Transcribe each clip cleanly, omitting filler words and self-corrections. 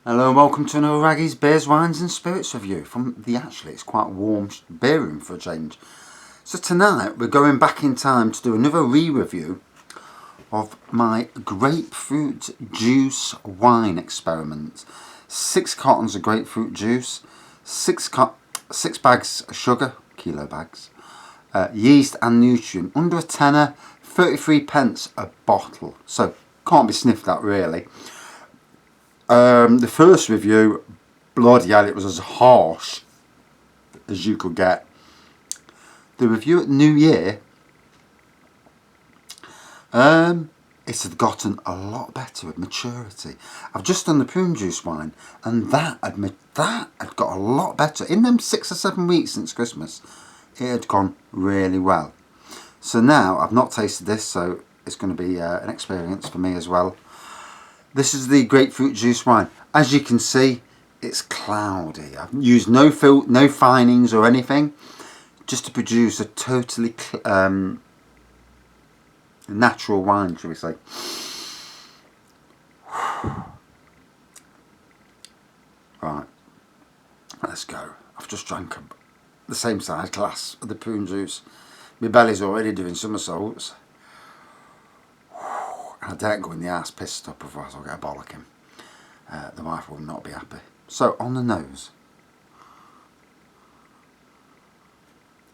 Hello and welcome to another Raggy's Beers, Wines and Spirits review from it's quite a warm beer room for a change. So tonight we're going back in time to do another re-review of my Grapefruit Juice Wine experiment. 6 cartons of grapefruit juice, 6 bags of sugar, kilo bags, yeast and nutrient, under a tenner, 33 pence a bottle. So can't be sniffed at really. The first review, bloody hell, it was as harsh as you could get. The review at New Year, it's gotten a lot better with maturity. I've just done the prune juice wine, and that had got a lot better. In them 6 or 7 weeks since Christmas, it had gone really well. So now, I've not tasted this, so it's going to be an experience for me as well. This is the grapefruit juice wine. As you can see, it's cloudy. I've used no finings or anything, just to produce a totally natural wine, shall we say. Right, let's go. I've just drank the same size glass of the prune juice. My belly's already doing somersaults. I daren't go in the arse pissed up, otherwise I'll get a bollocking. The wife will not be happy. So, on the nose,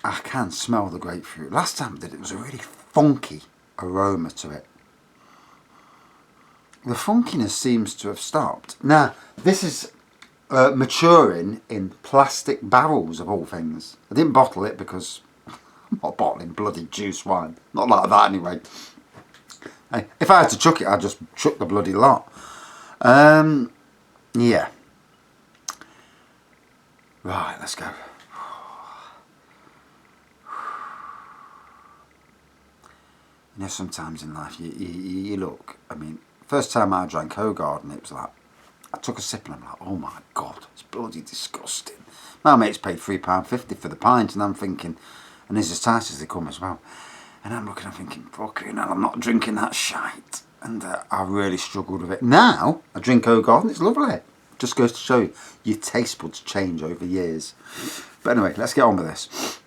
I can smell the grapefruit. Last time I did it, was a really funky aroma to it. The funkiness seems to have stopped. Now, this is maturing in plastic barrels of all things. I didn't bottle it because I'm not bottling bloody juice wine. Not like that anyway. If I had to chuck it, I'd just chuck the bloody lot. Yeah. Right, let's go. You know, sometimes in life you look, I mean, first time I drank Hoegaarden, it was like, I took a sip and I'm like, oh my God, it's bloody disgusting. My mates paid £3.50 for the pint, and I'm thinking, and it's as tight as they come as well. And I'm looking, I'm thinking, fucking hell, I'm not drinking that shite. And I really struggled with it. Now, I drink Hoegaarden, it's lovely. Just goes to show you, your taste buds change over years. But anyway, let's get on with this.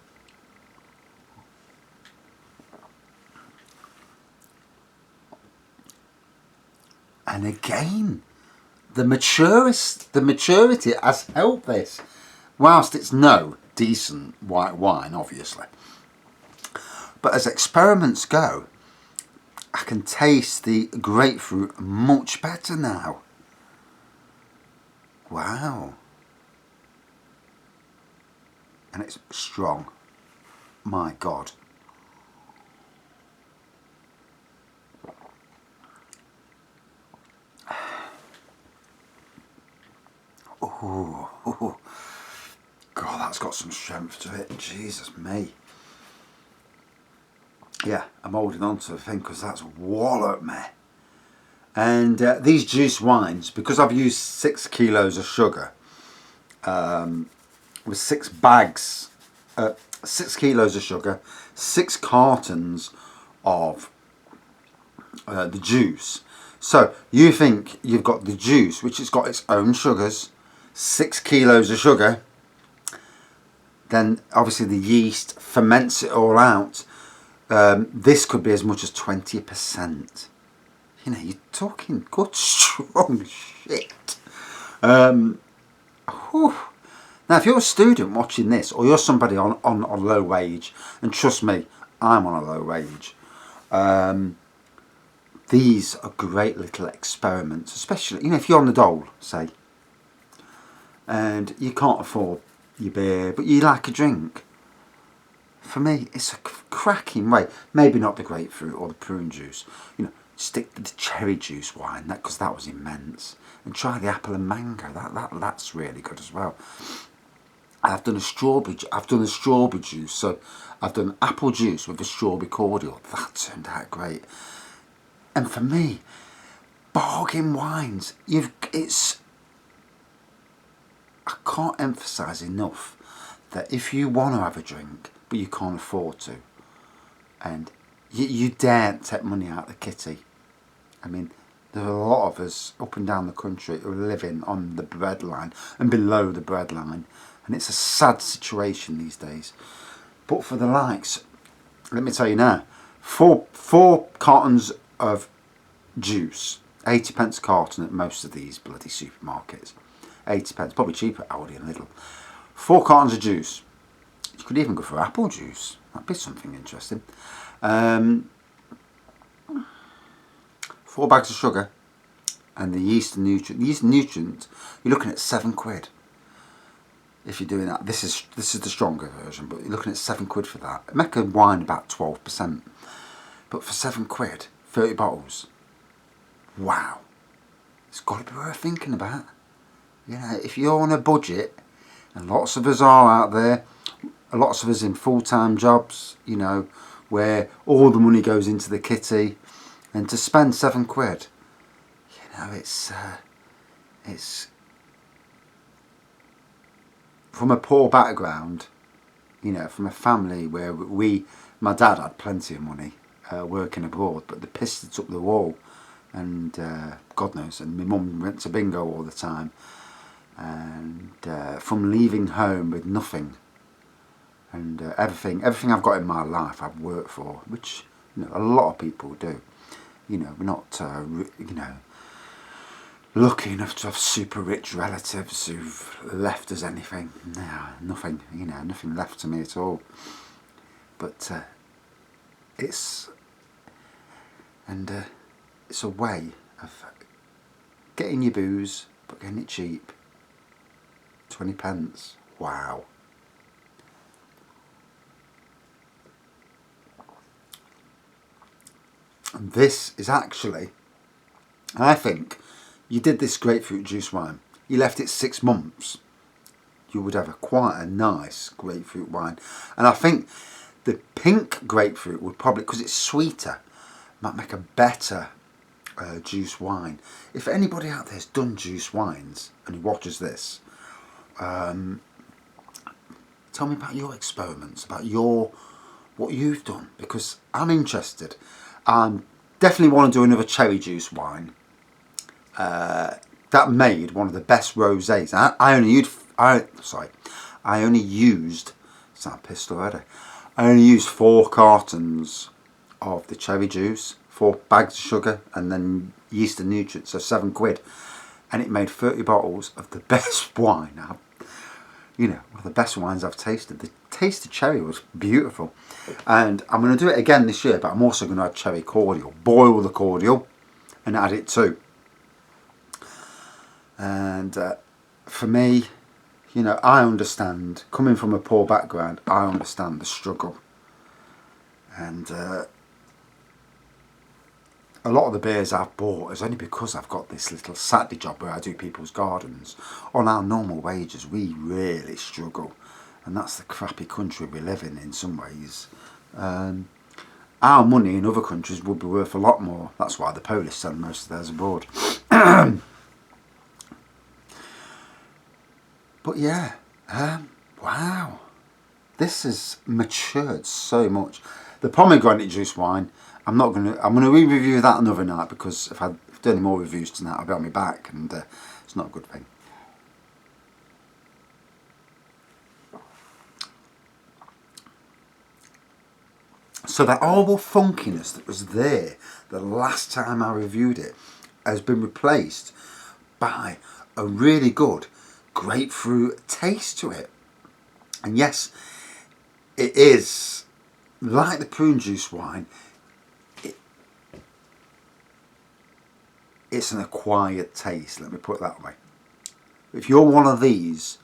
And again, the maturity has helped this. Whilst it's no decent white wine, obviously. But as experiments go, I can taste the grapefruit much better now. Wow. And it's strong. My God. Oh, God, that's got some strength to it. Jesus me. Yeah, I'm holding on to the thing because that's walloped me. And these juice wines, because I've used 6 kilos of sugar, with 6 bags, 6 kilos of sugar, 6 cartons of the juice. So you think you've got the juice, which has got its own sugars, 6 kilos of sugar, then obviously the yeast ferments it all out. This could be as much as 20%. You know, you're talking good, strong shit. Now, if you're a student watching this, or you're somebody on low wage, and trust me, I'm on a low wage, these are great little experiments, especially, you know, if you're on the dole, say, and you can't afford your beer, but you like a drink. For me, it's a cracking way. Maybe not the grapefruit or the prune juice. You know, stick to the cherry juice wine, because that was immense. And try the apple and mango. That's really good as well. I've done a strawberry juice. So I've done apple juice with a strawberry cordial. That turned out great. And for me, bargain wines. I can't emphasise enough that if you want to have a drink, but you can't afford to, and you daren't take money out of the kitty. I mean, There are a lot of us up and down the country who are living on the breadline and below the breadline, and it's a sad situation these days. But for the likes, let me tell you now, four cartons of juice, 80p a carton at most of these bloody supermarkets. 80p, probably cheaper at Aldi and Lidl. 4 cartons of juice. You could even go for apple juice. That'd be something interesting. 4 bags of sugar and the yeast and nutrient. The yeast and nutrient, you're looking at £7 if you're doing that. This is the stronger version, but you're looking at £7 for that. Make a wine about 12%, but for £7, 30 bottles. Wow, it's got to be worth thinking about. You know, if you're on a budget, and lots of us are out there, lots of us in full-time jobs, you know, where all the money goes into the kitty, and to spend £7, you know, it's from a poor background, you know, from a family where my dad had plenty of money working abroad, but they pissed it up the wall, and God knows, and my mum went to bingo all the time, and from leaving home with nothing, and everything I've got in my life I've worked for, which, you know, a lot of people do. You know, we're not, you know, lucky enough to have super rich relatives who've left us anything. No, nothing, you know, nothing left to me at all. But it's a way of getting your booze, but getting it cheap. 20p. Wow. And this is actually, I think, you did this grapefruit juice wine, you left it 6 months, you would have quite a nice grapefruit wine. And I think the pink grapefruit would probably, because it's sweeter, might make a better juice wine. If anybody out there's done juice wines and who watches this, tell me about your experiments, about what you've done, because I'm interested. Definitely want to do another cherry juice wine. That made one of the best rosés. I only used, sound pissed already. I only used 4 cartons of the cherry juice, 4 bags of sugar, and then yeast and nutrients, so £7, and it made 30 bottles of the best wine. You know, one of the best wines I've tasted. The taste of cherry was beautiful, and I'm going to do it again this year, but I'm also going to add cherry cordial, boil the cordial and add it too. And for me, you know, I understand, coming from a poor background, I understand the struggle. And a lot of the beers I've bought is only because I've got this little Saturday job where I do people's gardens. On our normal wages, we really struggle. And that's the crappy country we live in some ways. Our money in other countries would be worth a lot more. That's why the Polish send most of theirs abroad. But yeah, wow. This has matured so much. The pomegranate juice wine, I'm going to re-review that another night, because if I do any more reviews tonight, I'll be on my back, and it's not a good thing. So that horrible funkiness that was there the last time I reviewed it has been replaced by a really good grapefruit taste to it. And yes, it is like the prune juice wine. It's an acquired taste, let me put it that way. If you're one of these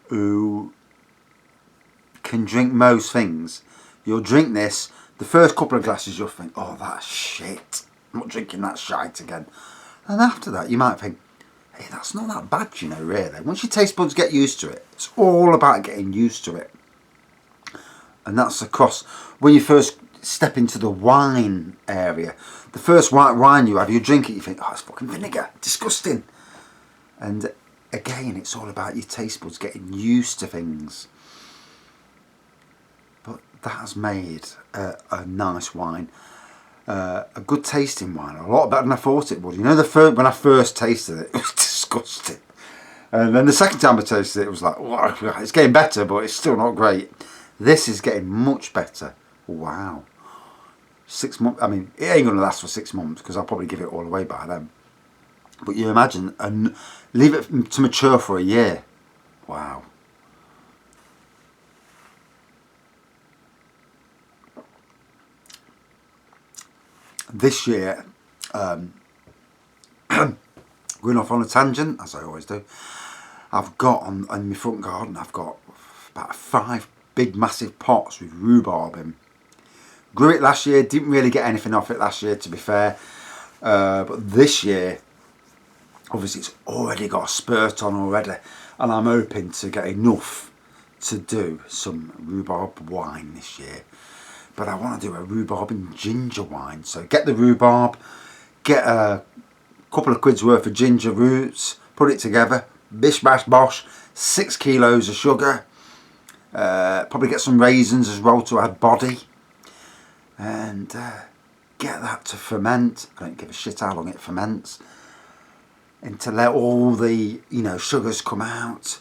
who can drink most things, you'll drink this, the first couple of glasses you'll think, oh, that's shit, I'm not drinking that shite again. And after that you might think, hey, that's not that bad, you know, really. Once your taste buds get used to it, it's all about getting used to it. And that's across, when you first step into the wine area, the first white wine you have, you drink it, you think, oh, it's fucking vinegar, disgusting. And again, it's all about your taste buds getting used to things. But that has made a nice wine. a good tasting wine, a lot better than I thought it would. You know, when I first tasted it, it was disgusting. And then the second time I tasted it, it was like, wow, it's getting better, but it's still not great. This is getting much better. Wow. 6 months, I mean, it ain't going to last for 6 months because I'll probably give it all away by then. But you imagine, and leave it to mature for a year. Wow. This year, going off on a tangent, as I always do, I've got in my front garden, I've got about 5 big massive pots with rhubarb in. Grew it last year, didn't really get anything off it last year, to be fair. But this year, obviously it's already got a spurt on already, and I'm hoping to get enough to do some rhubarb wine this year. But I want to do a rhubarb and ginger wine. So get the rhubarb, get a couple of quid's worth of ginger roots, put it together, bish bash bosh, 6 kilos of sugar, probably get some raisins as well to add body, and get that to ferment. I don't give a shit how long it ferments, and to let all the, you know, sugars come out,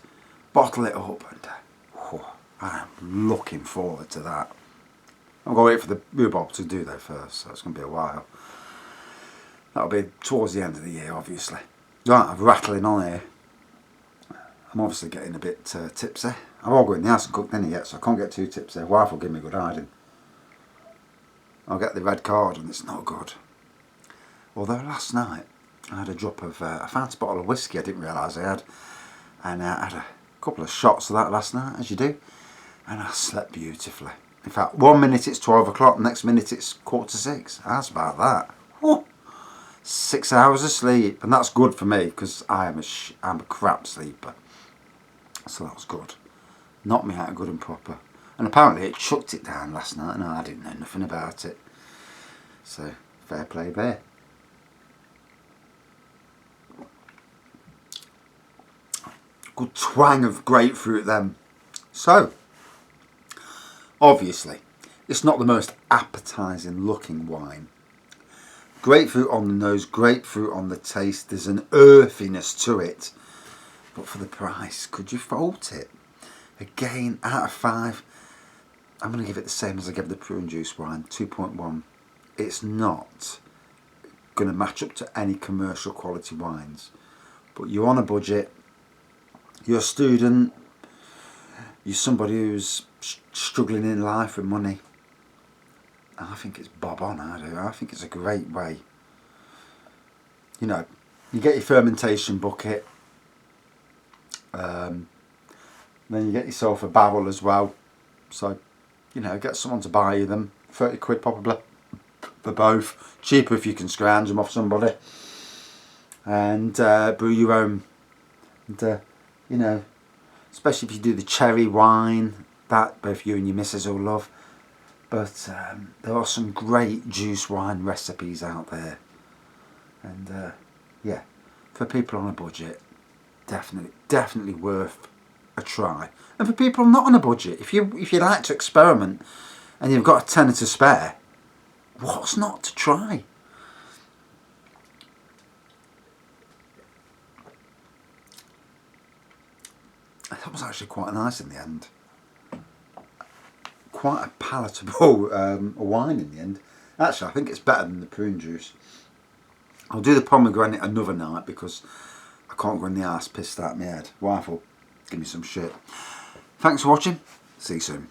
bottle it up, and I'm looking forward to that. I'm going to wait for the rhubarb to do that first, so it's going to be a while. That'll be towards the end of the year, obviously. Right, I'm rattling on here. I'm obviously getting a bit tipsy. I've all got in the house and cooked dinner yet, so I can't get too tipsy. Wife will give me a good hiding. I'll get the red card and it's not good. Although last night I had a drop of, I found a bottle of whiskey I didn't realise I had. And I had a couple of shots of that last night, as you do. And I slept beautifully. In fact, 1 minute it's 12 o'clock, next minute it's 5:45. How's about that? Oh, 6 hours of sleep, and that's good for me because I'm a crap sleeper. So that was good. Knocked me out good and proper. And apparently it chucked it down last night, and I didn't know nothing about it. So fair play there. Good twang of grapefruit then. So, obviously, it's not the most appetising looking wine. Grapefruit on the nose, grapefruit on the taste. There's an earthiness to it. But for the price, could you fault it? Again, out of 5, I'm going to give it the same as I gave the prune juice wine, 2.1. It's not going to match up to any commercial quality wines. But you're on a budget, you're a student, you're somebody who's struggling in life with money. I think it's bob on, I do. I think it's a great way. You know, you get your fermentation bucket, then you get yourself a barrel as well. So, you know, get someone to buy you them. 30 quid probably for both. Cheaper if you can scrounge them off somebody. And brew your own. And, you know, especially if you do the cherry wine, that both you and your missus will love. But there are some great juice wine recipes out there. And yeah, for people on a budget, definitely worth a try. And for people not on a budget, if you like to experiment and you've got a tenner to spare, what's not to try? That was actually quite nice in the end. Quite a palatable wine in the end. Actually, I think it's better than the prune juice. I'll do the pomegranate another night because I can't go in the arse pissed out of my head. Wife will give me some shit. Thanks for watching. See you soon.